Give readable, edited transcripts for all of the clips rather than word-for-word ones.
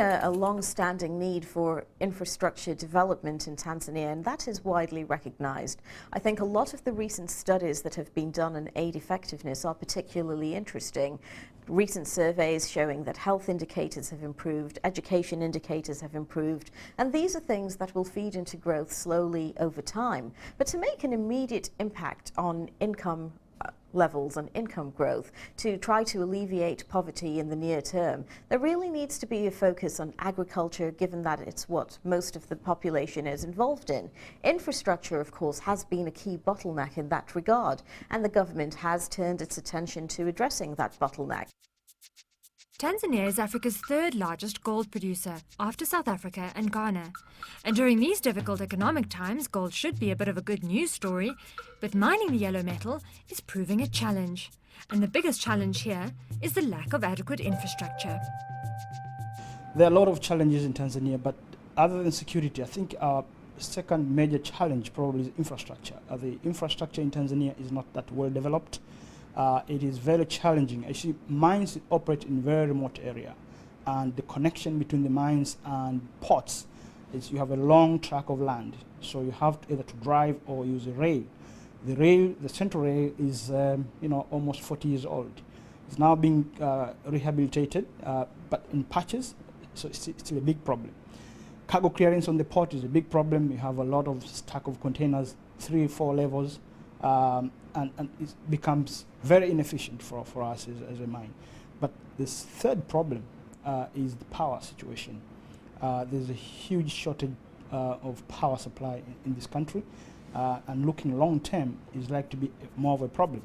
a long-standing need for infrastructure development in Tanzania, and that is widely recognized. I think a lot of the recent studies that have been done on aid effectiveness are particularly interesting. Recent surveys showing that health indicators have improved, education indicators have improved, and these are things that will feed into growth slowly over time. But to make an immediate impact on income levels and income growth, to try to alleviate poverty in the near term, there really needs to be a focus on agriculture, given that it's what most of the population is involved in. Infrastructure, of course, has been a key bottleneck in that regard, and the government has turned its attention to addressing that bottleneck. Tanzania is Africa's third largest gold producer, after South Africa and Ghana. And during these difficult economic times, gold should be a bit of a good news story, but mining the yellow metal is proving a challenge. And the biggest challenge here is the lack of adequate infrastructure. There are a lot of challenges in Tanzania, but other than security, I think our second major challenge probably is infrastructure. The infrastructure in Tanzania is not that well developed. It is very challenging. Actually, mines operate in very remote area, and the connection between the mines and ports is you have a long tract of land, so you have to either to drive or use a rail. The central rail is almost 40 years old. It's now being rehabilitated, but in patches, so it's still a big problem. Cargo clearance on the port is a big problem. You have a lot of stack of containers, 3 or 4 levels. And it becomes very inefficient for us as a mine. But this third problem is the power situation. There's a huge shortage of power supply in this country, and looking long term is like to be more of a problem.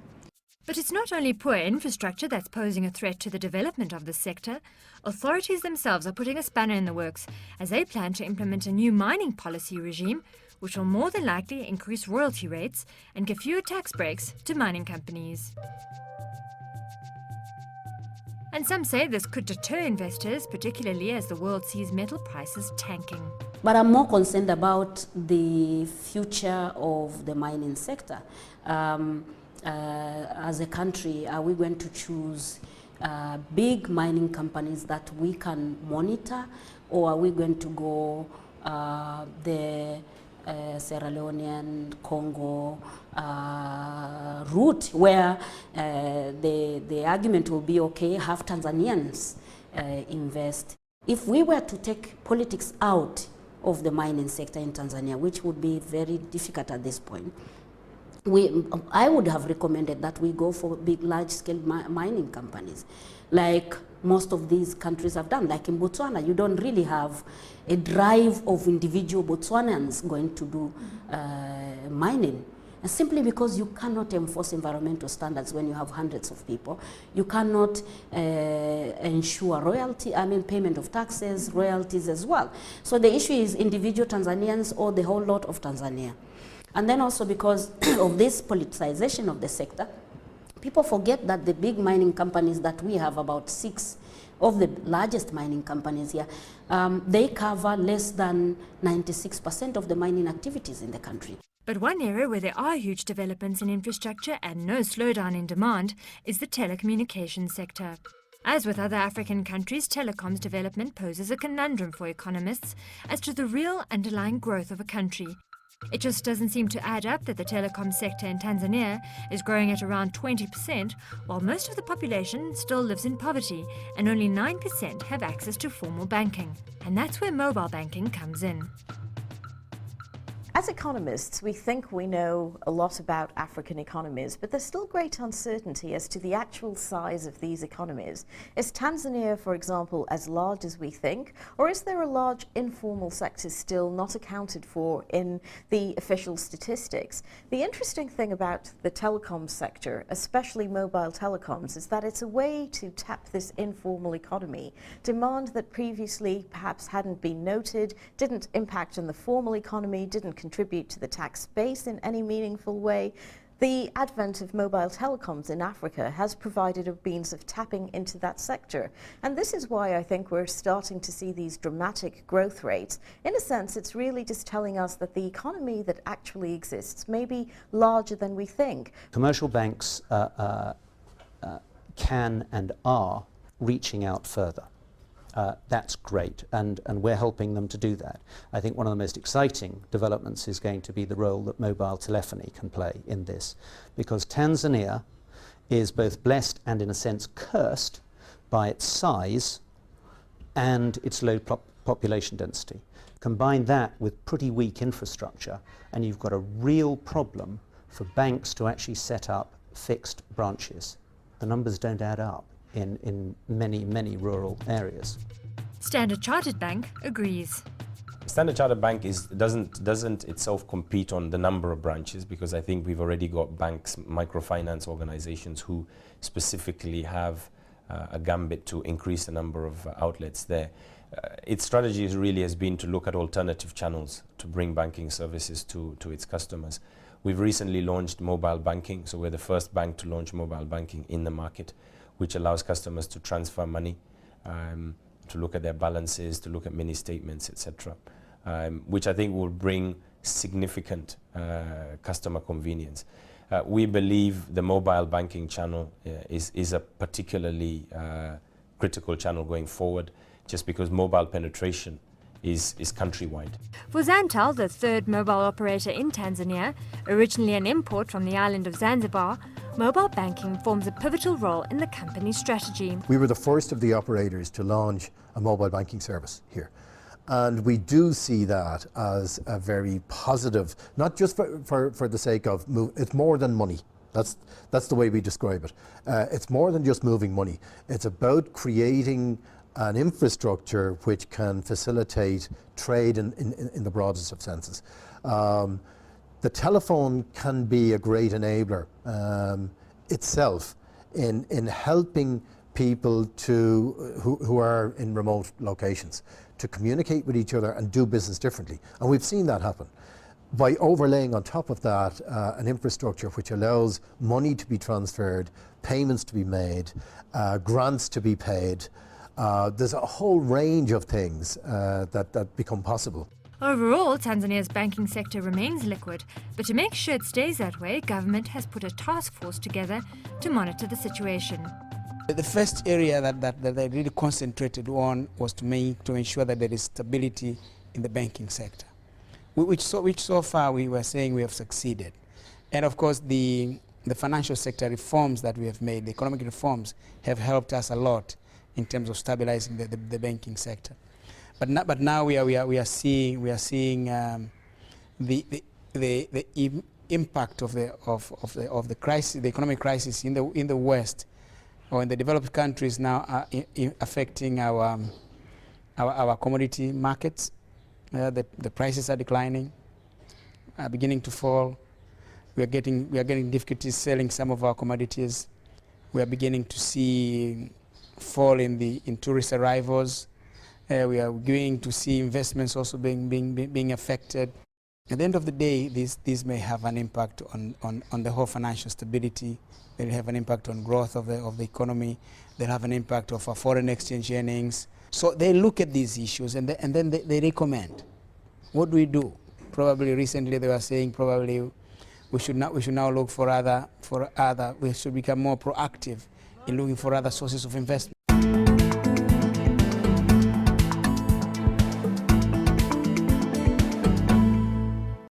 But it's not only poor infrastructure that's posing a threat to the development of this sector. Authorities themselves are putting a spanner in the works as they plan to implement a new mining policy regime which will more than likely increase royalty rates and give fewer tax breaks to mining companies. And some say this could deter investors, particularly as the world sees metal prices tanking. But I'm more concerned about the future of the mining sector. As a country, are we going to choose big mining companies that we can monitor, or are we going to go the Sierra Leonean, Congo route, where the argument will be, okay, have Tanzanians invest. If we were to take politics out of the mining sector in Tanzania, which would be very difficult at this point, I would have recommended that we go for big, large-scale mining companies, like most of these countries have done. Like in Botswana, you don't really have a drive of individual Botswanans going to do mining. And simply because you cannot enforce environmental standards when you have hundreds of people. You cannot ensure payment of taxes, royalties as well. So the issue is individual Tanzanians or the whole lot of Tanzania. And then also because of this politicization of the sector, people forget that the big mining companies that we have, about 6 of the largest mining companies here, they cover less than 96% of the mining activities in the country. But one area where there are huge developments in infrastructure and no slowdown in demand is the telecommunications sector. As with other African countries, telecoms development poses a conundrum for economists as to the real underlying growth of a country. It just doesn't seem to add up that the telecom sector in Tanzania is growing at around 20%, while most of the population still lives in poverty and only 9% have access to formal banking. And that's where mobile banking comes in. As economists, we think we know a lot about African economies, but there's still great uncertainty as to the actual size of these economies. Is Tanzania, for example, as large as we think, or is there a large informal sector still not accounted for in the official statistics? The interesting thing about the telecom sector, especially mobile telecoms, is that it's a way to tap this informal economy. Demand that previously perhaps hadn't been noted, didn't impact on the formal economy, didn't contribute to the tax base in any meaningful way. The advent of mobile telecoms in Africa has provided a means of tapping into that sector. And this is why I think we're starting to see these dramatic growth rates. In a sense, it's really just telling us that the economy that actually exists may be larger than we think. Commercial banks can and are reaching out further. that's great, and we're helping them to do that. I think one of the most exciting developments is going to be the role that mobile telephony can play in this, because Tanzania is both blessed and in a sense cursed by its size and its low population density. Combine that with pretty weak infrastructure and you've got a real problem for banks to actually set up fixed branches. The numbers don't add up in many rural areas. Standard Chartered Bank agrees. Standard Chartered Bank doesn't itself compete on the number of branches, because I think we've already got banks, microfinance organizations who specifically have a gambit to increase the number of outlets there. Its strategy really has been to look at alternative channels to bring banking services to its customers. We've recently launched mobile banking, so we're the first bank to launch mobile banking in the market, which allows customers to transfer money, to look at their balances, to look at mini statements, etc., which I think will bring significant customer convenience. We believe the mobile banking channel is a particularly critical channel going forward, just because mobile penetration is countrywide. For Zantel, the third mobile operator in Tanzania, originally an import from the island of Zanzibar, mobile banking forms a pivotal role in the company's strategy. We were the first of the operators to launch a mobile banking service here. And we do see that as a very positive, not just for the sake of it's more than money. That's the way we describe it. It's more than just moving money. It's about creating an infrastructure which can facilitate trade in the broadest of senses. The telephone can be a great enabler itself in helping people who are in remote locations to communicate with each other and do business differently. And we've seen that happen. By overlaying on top of that an infrastructure which allows money to be transferred, payments to be made, grants to be paid, there's a whole range of things that become possible. Overall, Tanzania's banking sector remains liquid, but to make sure it stays that way, government has put a task force together to monitor the situation. The first area that they really concentrated on was to ensure that there is stability in the banking sector, which so far we were saying we have succeeded. And of course the financial sector reforms that we have made, the economic reforms, have helped us a lot in terms of stabilizing the banking sector. But now we are seeing the impact of the crisis, the economic crisis in the West or in the developed countries now are affecting our commodity markets. The prices are declining, are beginning to fall. We are getting difficulties selling some of our commodities. We are beginning to see fall in tourist arrivals. We are beginning to see investments also being affected. At the end of the day, these may have an impact on the whole financial stability. They'll have an impact on growth of the economy. They'll have an impact of our foreign exchange earnings. So they look at these issues and then they recommend. What do we do? Probably recently they were saying probably we should now look for other. We should become more proactive in looking for other sources of investment.